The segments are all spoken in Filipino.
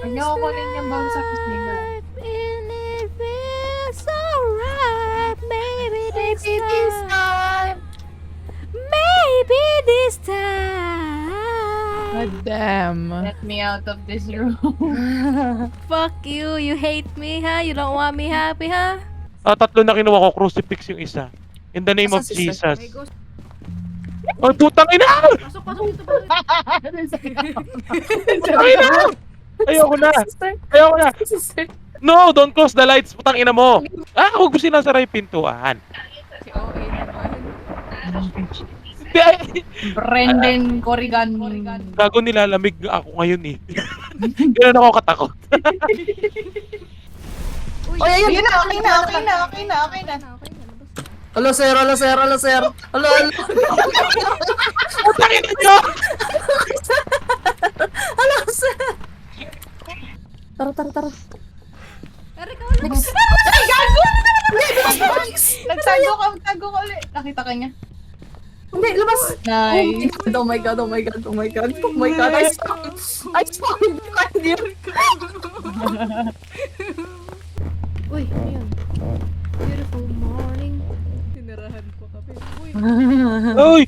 Huwag niyo ako kunin yung bawang sa kusina. It's alright, maybe this time. Maybe this time. God damn. Let me out of this room. Fuck you, you hate me, ha? You don't want me happy, ha? Tatlo na kinuha ko, crucifix yung isa. In the name of Asa si Jesus. May ghost. Ay, putang ina! Pasok, pasok dito, pasok. Putang ina! Ayoko na! Ayoko na! No, don't close the lights, putang ina mo! Huwag mo sinasara yung pintuan. Si OA naman. Hindi, ay, Brendan Corrigan. gago nilalamig ako ngayon eh. Ganun ako katakot. Uy, ayun na, okay na. Okay na, labas. Hello sir, hello sir, hello sir. Hello, hello. Putang ina nyo! Hello sir. Tara. Eric, wala. Ay, gago! Nagtago ka ulit. Nakita ka niya. Hindi, labas. Nice. Oh my god, oh my god, oh my god, oh my god. I saw him behind you. Uy, ano yun? Beautiful morning. Tinirahan ko kami. Uy,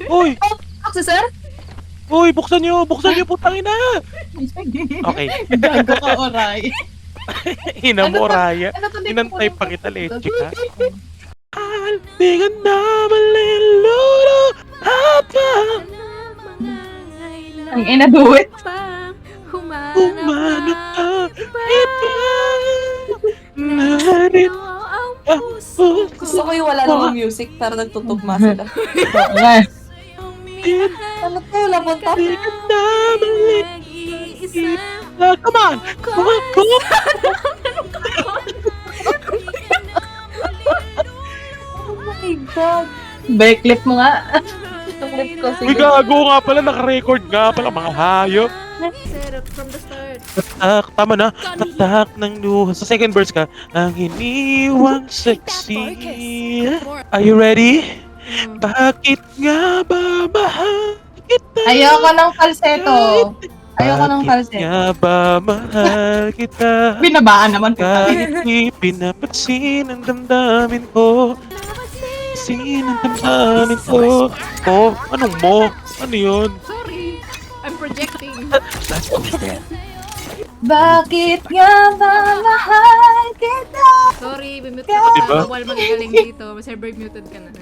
Oy! Si sir? Uy, buksan nyo, putang ina! Okay. Gago ka, Oray. Ina mo, Raya. Ano to, Inantay pa kita, leche ka. Di ka na maliluro habang Ang ina, do it. humanap ang iba. Narin ang puso. Gusto ko yung wala namang music para nagtutugma sila. Ano tayo, labon top? Di ka na maliluro. Come on! Come on! Oh my god. Backlip mo nga. Clip ko, Uy, sige. gago nga pala, naka-record nga pala, mga hayop. Set up from the start. Tama na, tatak ng luha. Sa second verse ka, ang hiniwang sexy. Are you ready? Bakit nga ba mahal kita? Ayoko ng falsetto. Ayoko ng Bakit falsetto. nga ba mahal kita? Binabaan naman kita. Kahit di pinapansin ang damdamin ko. Pansin ang damdamin ko. Oh, anong mo? Ano yun? Sorry, I'm projecting. That's okay. Bakit nga ba mahal kita? Sorry, bimute Diba? ka. Bawal magaling dito. Cyber muted ka na.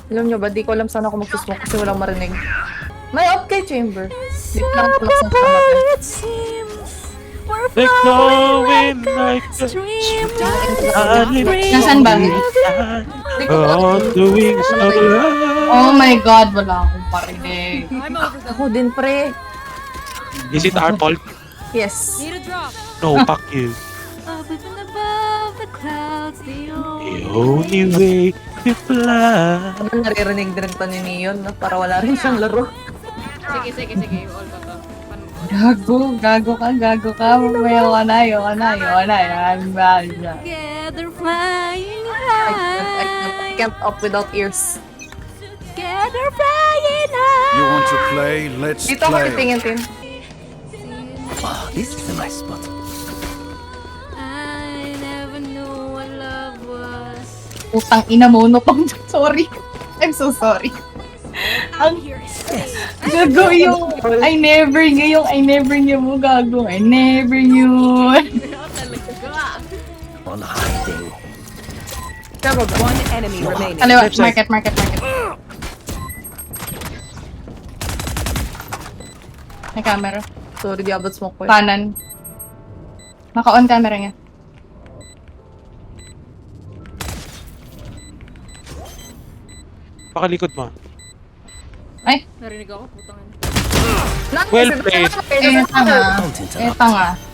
Alam nyo ba, di ko alam saan ako magsusmoke kasi walang marinig. May off kay chamber. Di ko lang tulak sa kamat. They're going like a stream. Nasaan ba? On the wings of love. Oh my god, wala akong parinig. I'm over the... Ako din, pre. Is it our fault? Yes. Need a drop. No, fuck you. Up and above the clouds, the The only way to fly. Ano naririnig din to ni Neon, no? Para wala rin siyang laro. Sige. All ka to. Gago ka. Ayoko na. I'm bad. Together flying I can't up without ears. Together flying high. You want to play? Let's Dito ako play. titingin, Tin. This is a nice spot. I never knew what love was. Putang ina mo, no pang sorry. I'm so sorry. Ang gago yung I never knew mo gago. I never knew. Talaga. On hiding. One enemy remaining. Kaliwa, Left side. market. May camera. Sorry, di abot smoke ko. Kanan. Naka-on camera niya. Pakalikod mo. Narinig ako, putang ina. Well played. Eto nga.